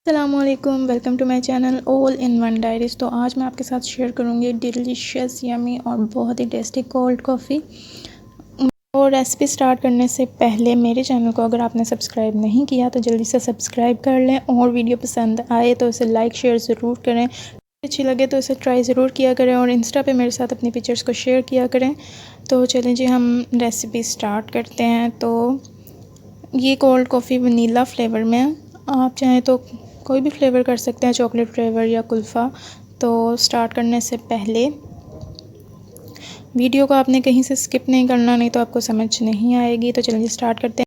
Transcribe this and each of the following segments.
अस्सलामुअलैकुम, welcome to my channel all in one diaries. तो आज मैं आपके साथ शेयर करूँगी डिलीशियस यमी और बहुत ही टेस्टी कोल्ड कॉफ़ी। और रेसिपी स्टार्ट करने से पहले मेरे चैनल को अगर आपने सब्सक्राइब नहीं किया तो जल्दी से सब्सक्राइब कर लें, और वीडियो पसंद आए तो इसे लाइक शेयर ज़रूर करें, अच्छी लगे तो इसे ट्राई ज़रूर किया करें, और इंस्टा पे मेरे साथ अपनी पिक्चर्स को शेयर किया करें। तो चलें जी, हम रेसिपी स्टार्ट करते हैं। तो ये कोल्ड कॉफ़ी वनीला फ्लेवर में है, आप चाहें तो कोई भी फ्लेवर कर सकते हैं, चॉकलेट फ्लेवर या कुल्फ़ा। तो स्टार्ट करने से पहले वीडियो को आपने कहीं से स्किप नहीं करना, नहीं तो आपको समझ नहीं आएगी। तो चलिए स्टार्ट करते हैं।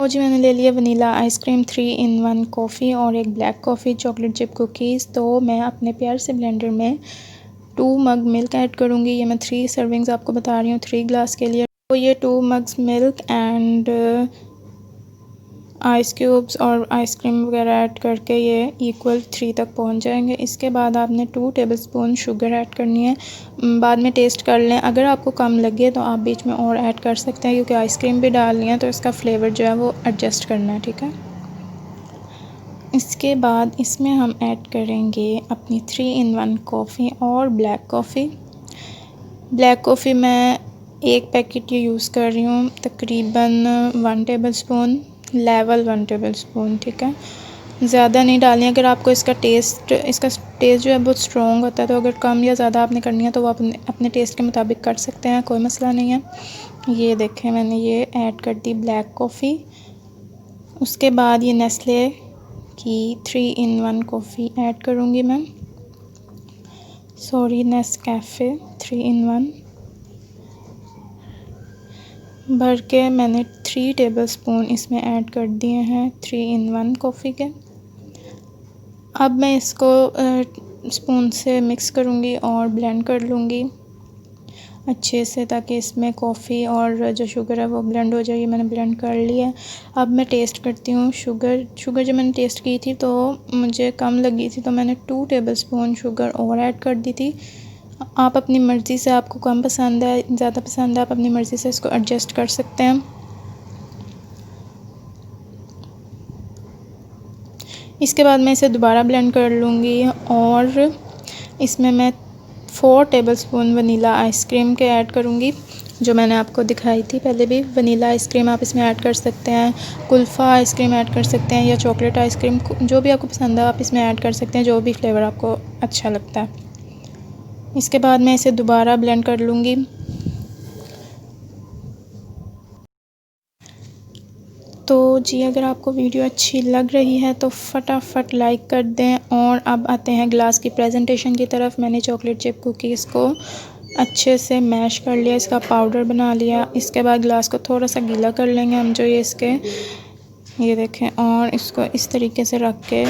तो जी, मैंने ले लिया वनीला आइसक्रीम, 3 in 1 कॉफ़ी और एक black coffee, chocolate chip cookies. तो मैं अपने प्यार से ब्लेंडर में 2 मग मिल्क ऐड करूँगी। ये मैं 3 सर्विंग्स आपको बता रही हूँ, 3 ग्लास के लिए। तो ये 2 mugs milk and ice cubes और आइसक्रीम वगैरह ऐड करके ये इक्वल 3 तक पहुंच जाएंगे। इसके बाद आपने 2 टेबलस्पून शुगर ऐड करनी है। बाद में टेस्ट कर लें, अगर आपको कम लगे तो आप बीच में और ऐड कर सकते हैं, क्योंकि आइसक्रीम भी डालनी है तो इसका फ्लेवर जो है वो एडजस्ट करना है, ठीक है। इसके बाद इसमें हम ऐड करेंगे अपनी 3 in 1 कॉफ़ी और ब्लैक कॉफ़ी। ब्लैक कॉफ़ी मैं एक पैकेट ये यूज़ कर रही हूँ, तकरीबन 1 टेबलस्पून, लेवल 1 टेबलस्पून, ठीक है। ज़्यादा नहीं डालनी। अगर आपको इसका टेस्ट जो है बहुत स्ट्रॉन्ग होता है, तो अगर कम या ज़्यादा आपने करनी है तो वो अपने टेस्ट के मुताबिक कर सकते हैं, कोई मसला नहीं है। ये देखें, मैंने ये ऐड कर दी ब्लैक कॉफ़ी। उसके बाद ये नेस्ले की 3 in 1 कॉफ़ी ऐड करूँगी मैं, सॉरी नेस्कैफ़े 3 in 1 भर के मैंने 3 टेबलस्पून इसमें ऐड कर दिए हैं 3 in 1 कॉफ़ी के। अब मैं इसको स्पून से मिक्स करूँगी और ब्लेंड कर लूँगी अच्छे से, ताकि इसमें कॉफ़ी और जो शुगर है वो ब्लेंड हो जाए। ये मैंने ब्लेंड कर लिया है। अब मैं टेस्ट करती हूँ। शुगर जब मैंने टेस्ट की थी तो मुझे कम लगी थी, तो मैंने 2 टेबलस्पून शुगर और ऐड कर दी थी। आप अपनी मर्ज़ी से, आपको कम पसंद है ज़्यादा पसंद है, आप अपनी मर्ज़ी से इसको एडजस्ट कर सकते हैं। इसके बाद मैं इसे दोबारा ब्लेंड कर लूँगी, और इसमें मैं 4 टेबलस्पून वनीला आइसक्रीम के ऐड करूँगी, जो मैंने आपको दिखाई थी पहले भी। वनीला आइसक्रीम आप इसमें ऐड कर सकते हैं, कुल्फ़ा आइसक्रीम ऐड कर सकते हैं, या चॉकलेट आइसक्रीम, जो भी आपको पसंद है आप इसमें ऐड कर सकते हैं, जो भी फ्लेवर आपको अच्छा लगता है। इसके बाद मैं इसे दोबारा ब्लेंड कर लूँगी। तो जी, अगर आपको वीडियो अच्छी लग रही है तो फटाफट लाइक कर दें। और अब आते हैं ग्लास की प्रेजेंटेशन की तरफ। मैंने चॉकलेट चिप कुकीज़ को अच्छे से मैश कर लिया, इसका पाउडर बना लिया। इसके बाद ग्लास को थोड़ा सा गीला कर लेंगे हम, जो ये देखें, और इसको इस तरीके से रख के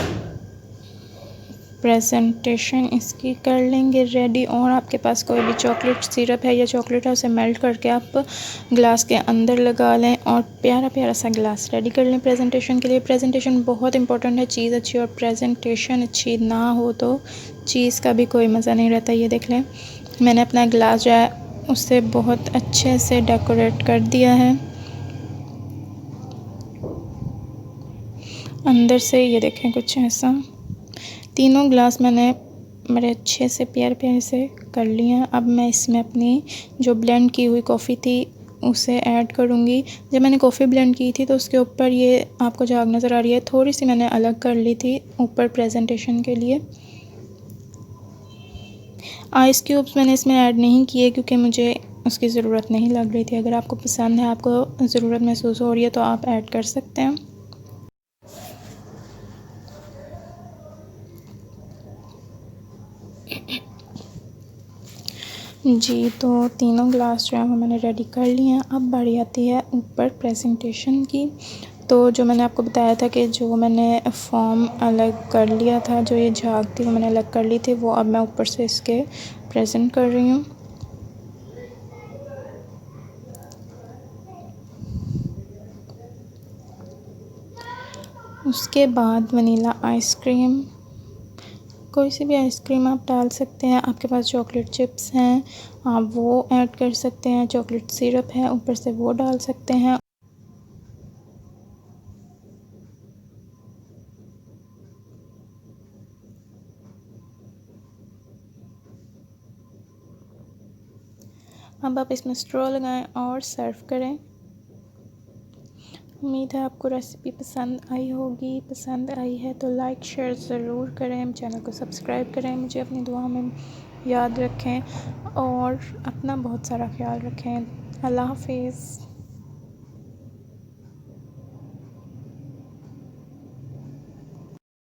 प्रेजेंटेशन इसकी कर लेंगे रेडी। और आपके पास कोई भी चॉकलेट सिरप है या चॉकलेट है, उसे मेल्ट करके आप ग्लास के अंदर लगा लें और प्यारा प्यारा सा ग्लास रेडी कर लें प्रेजेंटेशन के लिए। प्रेजेंटेशन बहुत इंपॉर्टेंट है, चीज़ अच्छी और प्रेजेंटेशन अच्छी ना हो तो चीज़ का भी कोई मज़ा नहीं रहता। ये देख लें, मैंने अपना ग्लास जो है उससे बहुत अच्छे से डेकोरेट कर दिया है अंदर से। ये देखें, कुछ ऐसा। तीनों ग्लास मैंने बड़े अच्छे से प्यारे प्यारे से कर लिया। अब मैं इसमें अपनी जो ब्लेंड की हुई कॉफ़ी थी उसे ऐड करूँगी। जब मैंने कॉफ़ी ब्लेंड की थी तो उसके ऊपर ये आपको झाग नज़र आ रही है, थोड़ी सी मैंने अलग कर ली थी ऊपर प्रेजेंटेशन के लिए। आइस क्यूब्स मैंने इसमें ऐड नहीं किए, क्योंकि मुझे उसकी ज़रूरत नहीं लग रही थी। अगर आपको पसंद है, आपको ज़रूरत महसूस हो रही है, तो आप ऐड कर सकते हैं। जी, तो तीनों ग्लास जो है वो मैंने रेडी कर लिए हैं। अब बारी आती है ऊपर प्रेजेंटेशन की। तो जो मैंने आपको बताया था कि जो मैंने फॉर्म अलग कर लिया था, जो ये झाग थी वो मैंने अलग कर ली थी, वो अब मैं ऊपर से इसके प्रेजेंट कर रही हूँ। उसके बाद वनीला आइसक्रीम, कोई सी भी आइसक्रीम आप डाल सकते हैं। आपके पास चॉकलेट चिप्स हैं, आप वो ऐड कर सकते हैं। चॉकलेट सिरप है ऊपर से, वो डाल सकते हैं। अब आप इसमें स्ट्रॉ लगाएं और सर्व करें। उम्मीद है आपको रेसिपी पसंद आई होगी। पसंद आई है तो लाइक शेयर ज़रूर करें, चैनल को सब्सक्राइब करें, मुझे अपनी दुआ में याद रखें और अपना बहुत सारा ख्याल रखें। अल्लाह हाफिज़।